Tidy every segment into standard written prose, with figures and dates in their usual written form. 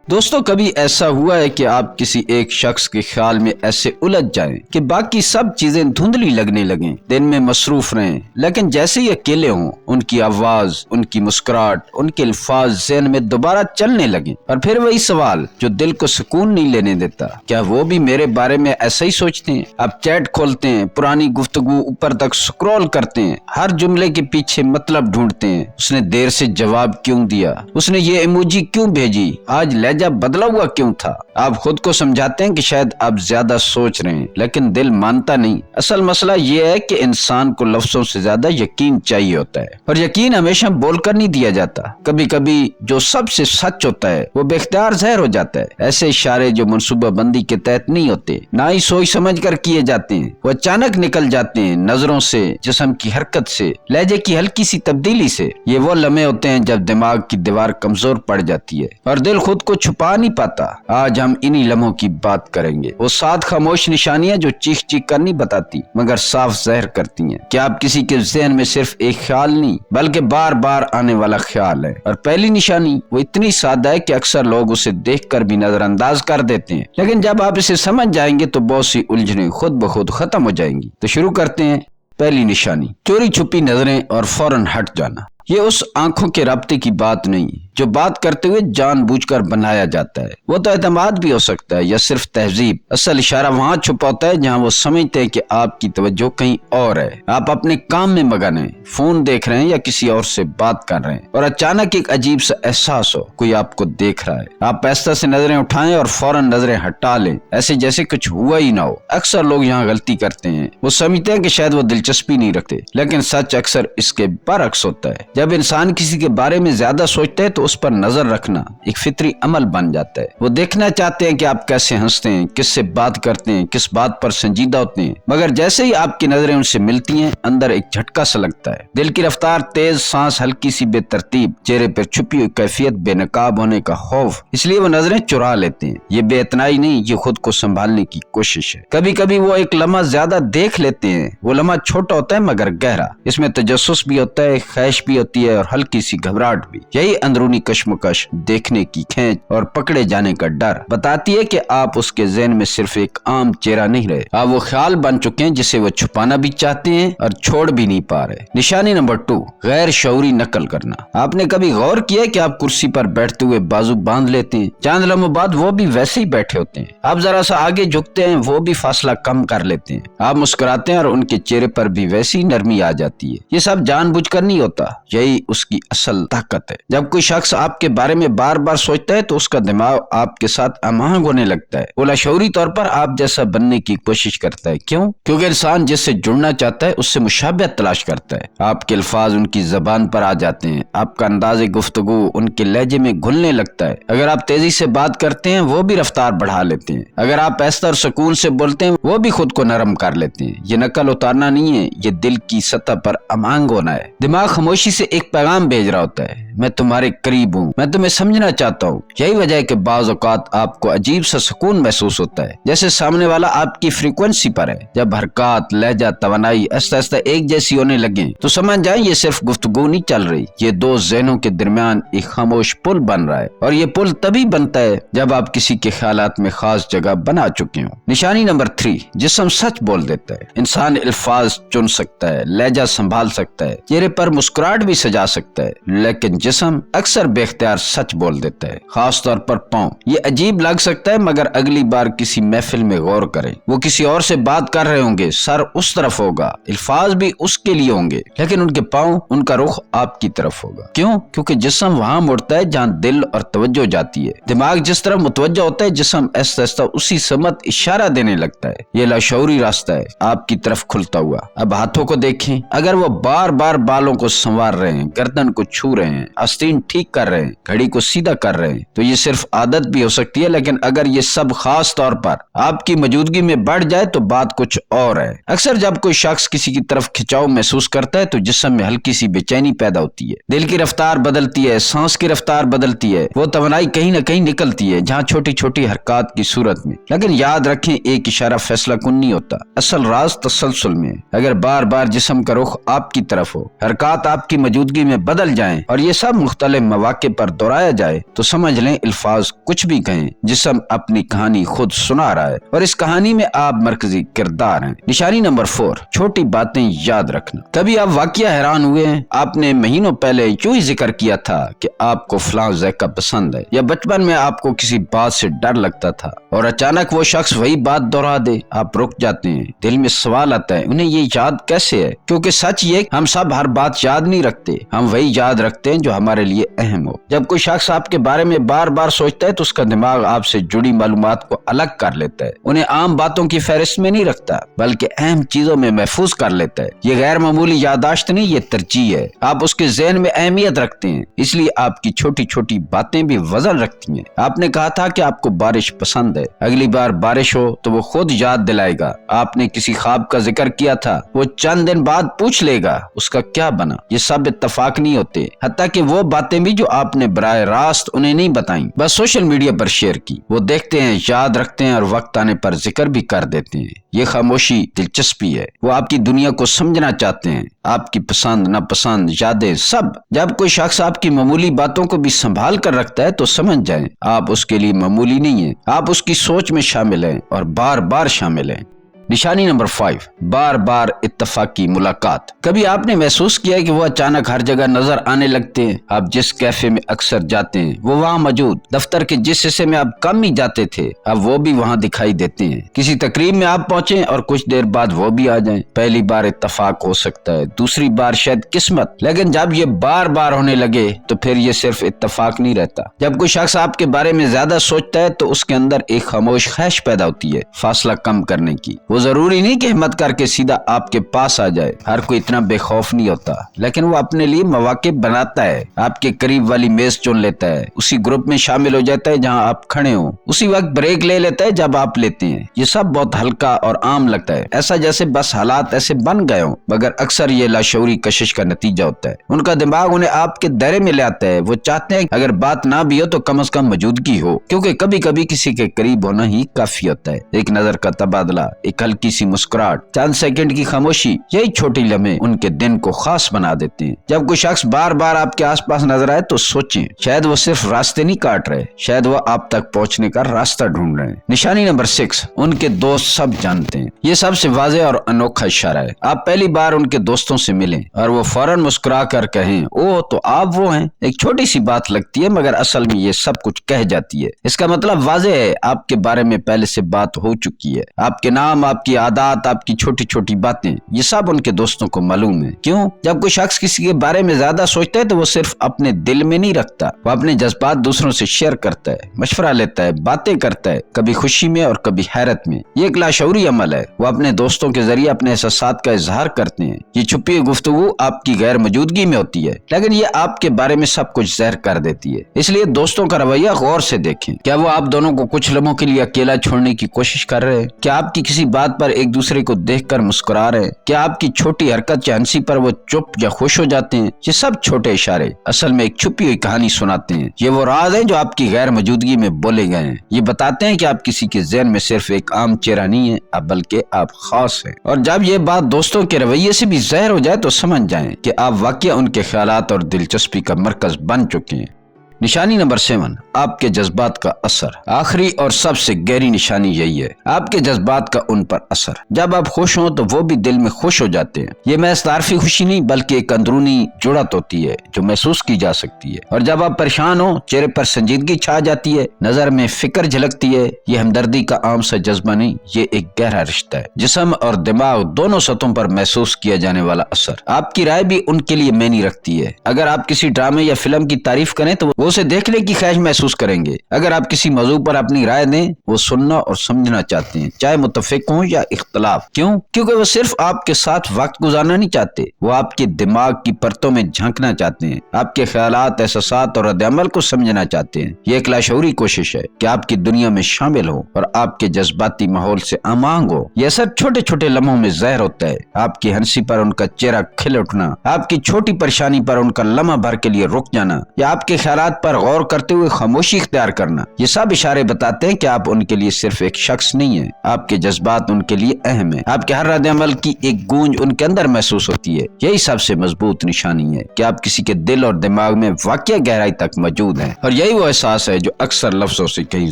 دوستو کبھی ایسا ہوا ہے کہ آپ کسی ایک شخص کے خیال میں ایسے الجھ جائیں کہ باقی سب چیزیں دھندلی لگنے لگیں، دن میں مصروف رہیں، لیکن جیسے ہی اکیلے ہوں ان کی آواز، ان کی مسکراہٹ، ان کے الفاظ ذہن میں دوبارہ چلنے لگیں، اور پھر وہی سوال جو دل کو سکون نہیں لینے دیتا، کیا وہ بھی میرے بارے میں ایسا ہی سوچتے ہیں؟ آپ چیٹ کھولتے ہیں، پرانی گفتگو اوپر تک سکرول کرتے ہیں، ہر جملے کے پیچھے مطلب ڈھونڈتے ہیں، اس نے دیر سے جواب کیوں دیا، اس نے یہ ایموجی کیوں بھیجی، آج لہجہ بدلا ہوا کیوں تھا؟ آپ خود کو سمجھاتے ہیں کہ شاید آپ زیادہ سوچ رہے ہیں، لیکن دل مانتا نہیں۔ اصل مسئلہ یہ ہے کہ انسان کو لفظوں سے زیادہ یقین چاہیے ہوتا ہے، اور یقین ہمیشہ بول کر نہیں دیا جاتا۔ کبھی کبھی جو سب سے سچ ہوتا ہے وہ بے اختیار ظاہر ہو جاتا ہے۔ ایسے اشارے جو منصوبہ بندی کے تحت نہیں ہوتے، نہ ہی سوچ سمجھ کر کیے جاتے ہیں، وہ اچانک نکل جاتے ہیں، نظروں سے، جسم کی حرکت سے، لہجے کی ہلکی سی تبدیلی سے۔ یہ وہ لمحے ہوتے ہیں جب دماغ کی دیوار کمزور پڑ جاتی ہے اور دل خود کو چھپا نہیں پاتا۔ آج ہم انہی لمحوں کی بات کریں گے، وہ 7 خاموش نشانیاں جو چیخ چیخ کر نہیں بتاتی مگر صاف ظاہر کرتی ہیں کہ آپ کسی کے ذہن میں صرف ایک خیال نہیں بلکہ بار بار آنے والا خیال ہے۔ اور پہلی نشانی وہ اتنی سادہ ہے کہ اکثر لوگ اسے دیکھ کر بھی نظر انداز کر دیتے ہیں، لیکن جب آپ اسے سمجھ جائیں گے تو بہت سی الجھنیں خود بخود ختم ہو جائیں گی۔ تو شروع کرتے ہیں۔ پہلی نشانی، چوری چھپی نظریں اور فوراً ہٹ جانا۔ یہ اس آنکھوں کے رابطے کی بات نہیں جو بات کرتے ہوئے جان بوجھ کر بنایا جاتا ہے، وہ تو اعتماد بھی ہو سکتا ہے یا صرف تہذیب۔ اصل اشارہ وہاں چھپا ہوتا ہے جہاں وہ سمجھتے ہیں کہ آپ کی توجہ کہیں اور ہے، آپ اپنے کام میں مگن ہیں، فون دیکھ رہے ہیں یا کسی اور سے بات کر رہے ہیں، اور اچانک ایک عجیب سا احساس ہو کوئی آپ کو دیکھ رہا ہے، آپ آہستہ سے نظریں اٹھائیں اور فوراً نظریں ہٹا لیں، ایسے جیسے کچھ ہوا ہی نہ ہو۔ اکثر لوگ یہاں غلطی کرتے ہیں، وہ سمجھتے ہیں کہ شاید وہ دلچسپی نہیں رکھتے، لیکن سچ اکثر اس کے برعکس ہوتا ہے۔ جب انسان کسی کے بارے میں زیادہ سوچتا ہے تو اس پر نظر رکھنا ایک فطری عمل بن جاتا ہے۔ وہ دیکھنا چاہتے ہیں کہ آپ کیسے ہنستے ہیں، کس سے بات کرتے ہیں، کس بات پر سنجیدہ ہوتے ہیں، مگر جیسے ہی آپ کی نظریں ان سے ملتی ہیں اندر ایک جھٹکا سا لگتا ہے، دل کی رفتار تیز، سانس ہلکی سی بے ترتیب، چہرے پر چھپی ہوئی کیفیت، بے نقاب ہونے کا خوف، اس لیے وہ نظریں چرا لیتے ہیں۔ یہ بے اتنائی نہیں، یہ خود کو سنبھالنے کی کوشش ہے۔ کبھی کبھی وہ ایک لمحہ زیادہ دیکھ لیتے ہیں، وہ لمحہ چھوٹا ہوتا ہے مگر گہرا، اس میں تجسس بھی ہوتا ہے، خواہش بھی ہوتی ہے اور ہلکی سی گھبراہٹ بھی۔ یہی اندرونی کشمکش، دیکھنے کی کھینچ اور پکڑے جانے کا ڈر بتاتی ہے کہ آپ اس کے ذہن میں صرف ایک عام چہرہ نہیں رہے، آپ وہ خیال بن چکے ہیں جسے وہ چھپانا بھی چاہتے ہیں اور چھوڑ بھی نہیں پا رہے۔ نشانی نمبر 2، غیر شعوری نقل کرنا۔ آپ نے کبھی غور کیا کہ آپ کرسی پر بیٹھتے ہوئے بازو باندھ لیتے ہیں، چند لمحوں بعد وہ بھی ویسے ہی بیٹھے ہوتے ہیں، آپ ذرا سا آگے جھکتے ہیں، وہ بھی فاصلہ کم کر لیتے ہیں، آپ مسکراتے ہیں اور ان کے چہرے پر بھی ویسی نرمی آ جاتی ہے۔ یہ سب جان بوجھ کر نہیں ہوتا، یہی اس کی اصل طاقت ہے۔ جب کوئی شخص آپ کے بارے میں بار بار سوچتا ہے تو اس کا دماغ آپ کے ساتھ ہم آہنگ ہونے لگتا ہے، وہ لاشعوری طور پر آپ جیسا بننے کی کوشش کرتا ہے۔ کیوں؟ کیونکہ انسان جس سے جڑنا چاہتا ہے اس سے مشابہت تلاش کرتا ہے۔ آپ کے الفاظ ان کی زبان پر آ جاتے ہیں، آپ کا انداز گفتگو ان کے لہجے میں گھلنے لگتا ہے۔ اگر آپ تیزی سے بات کرتے ہیں وہ بھی رفتار بڑھا لیتے ہیں، اگر آپ آہستہ اور سکون سے بولتے ہیں وہ بھی خود کو نرم کر لیتے ہیں۔ یہ نقل اتارنا نہیں ہے، یہ دل کی سطح پر ہم آہنگ ہونا ہے۔ دماغ خاموشی سے ایک پیغام بھیج رہا ہوتا ہے، میں تمہارے قریب ہوں، میں تمہیں سمجھنا چاہتا ہوں۔ یہی وجہ ہے کہ بعض اوقات آپ کو عجیب سا سکون محسوس ہوتا ہے، جیسے سامنے والا آپ کی فریکوینسی پر ہے۔ جب حرکات، لہجہ، توانائی آہستہ آہستہ ایک جیسی ہونے لگیں تو سمجھ جائیں یہ صرف گفتگو نہیں چل رہی، یہ دو ذہنوں کے درمیان ایک خاموش پل بن رہا ہے، اور یہ پل تبھی بنتا ہے جب آپ کسی کے خیالات میں خاص جگہ بنا چکے ہوں۔ نشانی نمبر 3، جسم سچ بول دیتا ہے۔ انسان الفاظ چن سکتا ہے، لہجہ سنبھال سکتا ہے، چہرے پر مسکراہٹ بھی سجا سکتا ہے، لیکن جسم اکثر بے اختیار سچ بول دیتا ہے، خاص طور پر پاؤں۔ یہ عجیب لگ سکتا ہے مگر اگلی بار کسی محفل میں غور کریں، وہ کسی اور سے بات کر رہے ہوں گے، سر اس طرف ہوگا، الفاظ بھی اس کے لیے ہوں گے، لیکن ان کے پاؤں، ان کا رخ آپ کی طرف ہوگا۔ کیوں؟ کیونکہ جسم وہاں مڑتا ہے جہاں دل اور توجہ جاتی ہے۔ دماغ جس طرف متوجہ ہوتا ہے جسم آہستہ آہستہ اسی سمت اشارہ دینے لگتا ہے۔ یہ لاشعوری راستہ ہے آپ کی طرف کھلتا ہوا۔ اب ہاتھوں کو دیکھیں، اگر وہ بار بار بالوں کو سنوار رہے ہیں، گردن کو چھو رہے ہیں، آستین ٹھیک کر رہے ہیں، گھڑی کو سیدھا کر رہے ہیں، تو یہ صرف عادت بھی ہو سکتی ہے، لیکن اگر یہ سب خاص طور پر آپ کی موجودگی میں بڑھ جائے تو بات کچھ اور ہے۔ اکثر جب کوئی شخص کسی کی طرف کھچاؤ محسوس کرتا ہے تو جسم میں ہلکی سی بے چینی پیدا ہوتی ہے، دل کی رفتار بدلتی ہے، سانس کی رفتار بدلتی ہے، وہ توانائی کہیں نہ کہیں نکلتی ہے جہاں چھوٹی چھوٹی حرکات کی صورت میں۔ لیکن یاد رکھیں ایک اشارہ فیصلہ کن نہیں ہوتا، اصل راز تسلسل میں ہے۔ اگر بار بار جسم کا رخ آپ کی طرف ہو، حرکات آپ کی موجودگی میں بدل جائیں اور یہ सब मुख्तलिफ मौके पर दोहराया जाए तो समझ लें अल्फाज कुछ भी कहें, जिस्म अपनी कहानी खुद सुना रहा है और इस कहानी में आप मरकजी किरदार हैं। निशानी नंबर 4, छोटी बातें याद रखना। कभी आप वाकया हैरान हुए हैं? आपने महीनों पहले यूं ही जिक्र किया था कि आपको फलां ज़ायका पसंद है, या बचपन में आपको किसी बात से डर लगता था और अचानक वो शख्स वही बात दोहरा दे, आप रुक जाते हैं। दिल में सवाल आता है, उन्हें ये याद कैसे है? क्योंकि सच ये हम सब हर बात याद नहीं रखते, हम वही याद रखते हैं जो हमारे लिए अहम हो। जब कोई शख्स आपके बारे में बार बार सोचता है तो उसका दिमाग आपसे जुड़ी मालूमात को अलग कर लेता है, उन्हें आम बातों की फहरिस्त में नहीं रखता बल्कि अहम चीजों में महफूज कर लेता है। ये गैर मामूली यादाश्त नहीं, ये तरजीह है। आप उसके ज़हन में अहमियत रखते हैं, इसलिए आपकी छोटी छोटी बातें भी वजन रखती हैं। आपने कहा था कि आपको बारिश पसंद है, अगली बार बारिश हो तो वो खुद याद दिलाएगा। आपने किसी ख्वाब का जिक्र किया था, वो चंद दिन बाद पूछ लेगा उसका क्या बना। ये सब इत्तफाक नहीं होते, हत्ता कि वो बातें भी जो आपने बराह रास्त उन्हें नहीं बताई, बस सोशल मीडिया पर शेयर की। वो देखते हैं, याद रखते हैं और वक्त आने पर जिक्र भी कर देते हैं। ये खामोशी दिलचस्पी है, वो आपकी दुनिया को समझना चाहते हैं, आपकी पसंद नापसंद यादें सब। जब कोई शख्स आपकी मामूली बातों को भी संभाल कर रखता है तो समझ जाएं आप उसके लिए मामूली नहीं है, आप उसकी सोच में शामिल हैं और बार बार शामिल हैं। निशानी नंबर 5, बार बार इत्तफाकी मुलाकात। कभी आपने महसूस किया है कि वो अचानक हर जगह नजर आने लगते हैं? आप जिस कैफे में अक्सर जाते हैं वो वहाँ मौजूद, दफ्तर के जिस हिस्से में आप कम ही जाते थे अब वो भी वहाँ दिखाई देते हैं। किसी तकरीब में आप पहुँचे और कुछ देर बाद वो भी आ जाएं। पहली बार इत्तफाक हो सकता है, दूसरी बार शायद किस्मत, लेकिन जब ये बार बार होने लगे तो फिर ये सिर्फ इत्तफाक नहीं रहता। जब कोई शख्स आपके बारे में ज्यादा सोचता है तो उसके अंदर एक खामोश ख्वाहिश पैदा होती है फासला कम करने की। वो जरूरी नहीं कि हिम्मत करके सीधा आपके पास आ जाए, हर कोई इतना बेखौफ नहीं होता, लेकिन वो अपने लिए मौके बनाता है। आपके करीब वाली मेज चुन लेता है, उसी ग्रुप में शामिल हो जाता है जहां आप खड़े हो, उसी वक्त ब्रेक ले लेता है जब आप लेते हैं। ये सब बहुत हल्का और आम लगता है, ऐसा जैसे बस हालात ऐसे बन गए हों, मगर अक्सर ये लाशऊरी कशिश का नतीजा होता है। उनका दिमाग उन्हें आपके दायरे में ले आता है। वो चाहते हैं अगर बात ना भी हो तो कम से कम मौजूदगी हो, क्योंकि कभी कभी किसी के करीब होना ही काफी होता है। एक नजर का तबादला, एक हल्की सी मुस्कुराहट, चंद सेकंड की खामोशी, यही छोटी लम्हे उनके दिन को खास बना देते हैं। जब कोई शख्स बार बार आपके आसपास नजर आए तो सोचें, शायद वो सिर्फ रास्ते नहीं काट रहे, शायद वो आप तक पहुंचने का रास्ता ढूंढ रहे हैं। निशानी नंबर 6, उनके दोस्त सब जानते हैं। ये सबसे वाज़ेह और अनोखा इशारा है। आप पहली बार उनके दोस्तों से मिलें और वो फौरन मुस्कुरा कर कहें, ओ तो आप वो हैं। एक छोटी सी बात लगती है मगर असल में ये सब कुछ कह जाती है। इसका मतलब वाज़ेह है, आपके बारे में पहले से बात हो चुकी है। आपके नाम, आपकी आदत, आपकी छोटी छोटी बातें, ये सब उनके दोस्तों को मालूम है। क्यों? जब कोई शख्स किसी के बारे में ज्यादा सोचता है तो वो सिर्फ अपने दिल में नहीं रखता, वो अपने जज्बात दूसरों से शेयर करता है, मशवरा लेता है, बातें करता है, कभी खुशी में और कभी हैरत में। ये एक लाशऊरी अमल है। वो अपने दोस्तों के जरिए अपने एहसासात का इजहार करते हैं। ये छुपी हुई गुफ्तगू आपकी गैर मौजूदगी में होती है, लेकिन ये आपके बारे में सब कुछ ज़हर कर देती है। इसलिए दोस्तों का रवैया गौर से देखें। क्या वो आप दोनों को कुछ लम्हों के लिए अकेला छोड़ने की कोशिश कर रहे हैं? क्या आपकी किसी बात पर एक दूसरे को देखकर मुस्कुरा रहे हैं? क्या आपकी छोटी हरकत या हंसी पर वो चुप या खुश हो जाते हैं? ये सब छोटे इशारे असल में एक छुपी हुई कहानी सुनाते हैं। ये वो राज हैं जो आपकी गैर मौजूदगी में बोले गए हैं। ये बताते हैं कि आप किसी के ज़हन में सिर्फ एक आम चेहरा नहीं है, अब बल्कि आप खास हैं। और जब ये बात दोस्तों के रवैये से भी ज़हर हो जाए तो समझ जाएं कि आप वाकई उनके ख्यालात और दिलचस्पी का मरकज बन चुके हैं। निशानी नंबर 7, आपके जज्बात का असर। आखिरी और सबसे गहरी निशानी यही है, आपके जज्बात का उन पर असर। जब आप खुश हों तो वो भी दिल में खुश हो जाते हैं। ये महज तारफी खुशी नहीं बल्कि एक अंदरूनी जुड़त होती है जो महसूस की जा सकती है। और जब आप परेशान हो, चेहरे पर संजीदगी छा जाती है, नजर में फिक्र झलकती है। ये हमदर्दी का आम सा जज्बा नहीं, ये एक गहरा रिश्ता है, जिस्म और दिमाग दोनों सतहों पर महसूस किया जाने वाला असर। आपकी राय भी उनके लिए मायने रखती है। अगर आप किसी ड्रामे या फिल्म की तारीफ करें तो वो उसे देखने की ख्वाहिश महसूस करेंगे। अगर आप किसी मौजू पर अपनी राय दें, वो सुनना और समझना चाहते हैं, चाहे मुतफिक हो या इख्तलाफ। क्यों? क्योंकि वो सिर्फ आपके साथ वक्त गुजारना नहीं चाहते, वो आपके दिमाग की परतों में झांकना चाहते हैं, आपके ख्यालात, एहसासात और रद्द-ए-अमल को समझना चाहते हैं। ये एक लाशऊरी कोशिश है कि आपकी दुनिया में शामिल हो और आपके जज्बाती माहौल से आमांग हो। ये सब छोटे छोटे लम्हों में ज़हर होता है। आपकी हंसी पर उनका चेहरा खिल उठना, आपकी छोटी परेशानी पर उनका लम्हा भर के लिए रुक जाना, या आपके ख्यालात पर गौर करते हुए खामोशी इख्तियार करना, ये सब इशारे बताते हैं कि आप उनके लिए सिर्फ एक शख्स नहीं है, आपके जज्बात उनके लिए अहम है, आपके हर रद्द अमल की एक गूंज उनके अंदर महसूस होती है। यही सबसे मजबूत निशानी है कि आप किसी के दिल और दिमाग में वाकई गहराई तक मौजूद हैं, और यही वो एहसास है जो अक्सर लफ्जों से कहीं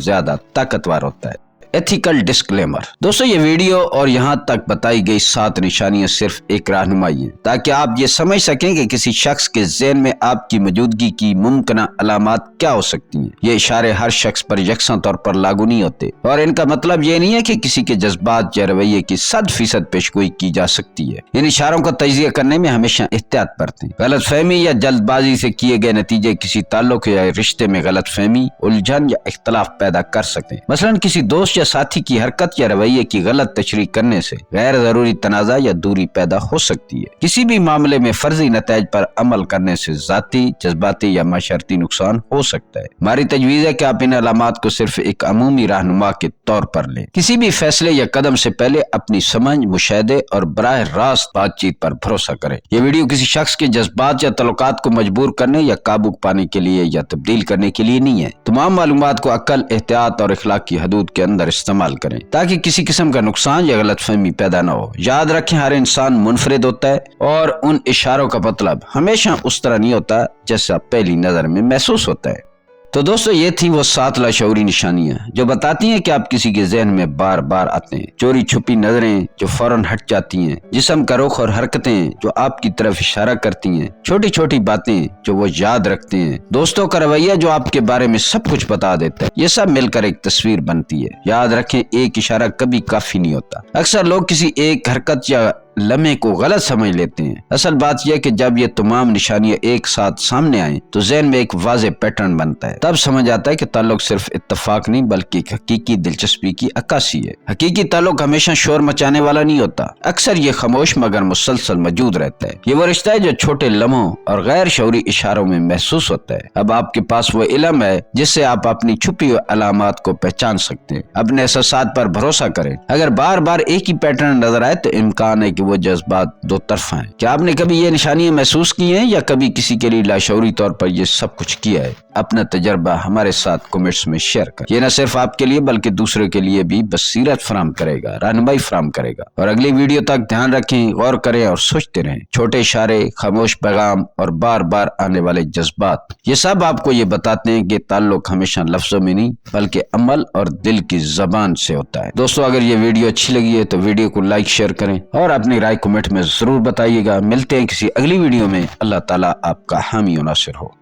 ज्यादा ताकतवर होता है। Ethical disclaimer. दोस्तों, ये वीडियो और यहाँ तक बताई गई 7 निशानियां सिर्फ एक रहनुमाई है, ताकि आप ये समझ सकें कि किसी शख्स के ज़हन में आपकी मौजूदगी की मुमकिन अलामात क्या हो सकती हैं। ये इशारे हर शख्स पर यकसा तौर पर लागू नहीं होते, और इनका मतलब ये नहीं है कि किसी के जज्बात या रवैये की 100% पेशगोई की जा सकती है। इन इशारों का तजिया करने में हमेशा एहतियात बरतें। गलत फहमी या जल्दबाजी से किए गए नतीजे किसी ताल्लुक या रिश्ते में गलत फहमी, उलझन या इख्तलाफ पैदा कर सकते हैं। मसलन किसी दोस्त या साथी की हरकत या रवैये की गलत तशरीह करने से गैर जरूरी तनाज़ा या दूरी पैदा हो सकती है। किसी भी मामले में फर्जी नतैज पर अमल करने से जाती, जज्बाती या माशरती नुकसान हो सकता है। हमारी तजवीज़ है कि आप इन अलामात को सिर्फ एक अमूमी रहनुमा के तौर पर लें। किसी भी फैसले या कदम से पहले अपनी समझ, मुशाहदे और बराह रास्त बातचीत पर भरोसा करें। ये वीडियो किसी शख्स के जज्बात या तल्लुकात को मजबूर करने या काबू पाने के लिए या तब्दील करने के लिए नहीं है। तमाम मालूमात को अक्ल, एहतियात और इखलाक की हदूद के अंदर इस्तेमाल करें, ताकि किसी किस्म का नुकसान या गलतफहमी पैदा न हो। याद रखें, हर इंसान मुनफरिद होता है, और उन इशारों का मतलब हमेशा उस तरह नहीं होता जैसा पहली नजर में महसूस होता है। तो दोस्तों, ये थी वो 7 लाशऊरी निशानियां जो बताती हैं कि आप किसी के जहन में बार बार आते हैं। चोरी छुपी नजरें जो फौरन हट जाती हैं, जिस्म का रुख और हरकतें जो आपकी तरफ इशारा करती हैं, छोटी छोटी बातें जो वो याद रखते हैं, दोस्तों का रवैया जो आपके बारे में सब कुछ बता देता है, ये सब मिलकर एक तस्वीर बनती है। याद रखें, एक इशारा कभी काफी नहीं होता। अक्सर लोग किसी एक हरकत या लम्हे को गलत समझ लेते हैं। असल बात यह कि जब ये तमाम निशानियां एक साथ सामने आए तो ज़हन में एक वाज़ेह पैटर्न बनता है। तब समझ आता है कि ताल्लुक सिर्फ इत्तफाक नहीं बल्कि एक हकीकी दिलचस्पी की अक्कासी है। हकीकी ताल्लुक हमेशा शोर मचाने वाला नहीं होता, अक्सर ये खामोश मगर मुसलसल मौजूद रहता है। ये वो रिश्ता है जो छोटे लम्हों और गैर शऊरी इशारों में महसूस होता है। अब आपके पास वो इल्म है जिससे आप अपनी छुपी हुई अलामात को पहचान सकते हैं। अपने एहसासात पर भरोसा करें। अगर बार बार एक ही पैटर्न नजर आए तो इम्कान है कि वो जज्बात दो तरफा हैं। क्या आपने कभी ये निशानियां महसूस की हैं, या कभी किसी के लिए लाशऊरी तौर पर ये सब कुछ किया है? अपना तजर्बा हमारे साथ कमेंट्स में शेयर करें। ये न सिर्फ आपके लिए बल्कि दूसरे के लिए भी बसीरत फराहम करेगा, रहनुमाई फराहम करेगा। और अगली वीडियो तक ध्यान रखें, गौर करें और सोचते रहें। छोटे इशारे, खामोश पैगाम और बार बार आने वाले जज्बात, ये सब आपको ये बताते हैं कि ताल्लुक हमेशा लफ्जों में नहीं बल्कि अमल और दिल की जबान से होता है। दोस्तों, अगर ये वीडियो अच्छी लगी है तो वीडियो को लाइक, शेयर करें और अपनी राय कमेंट में जरूर बताइएगा। मिलते हैं किसी अगली वीडियो में। अल्लाह ताला आपका हामी और नासिर हो।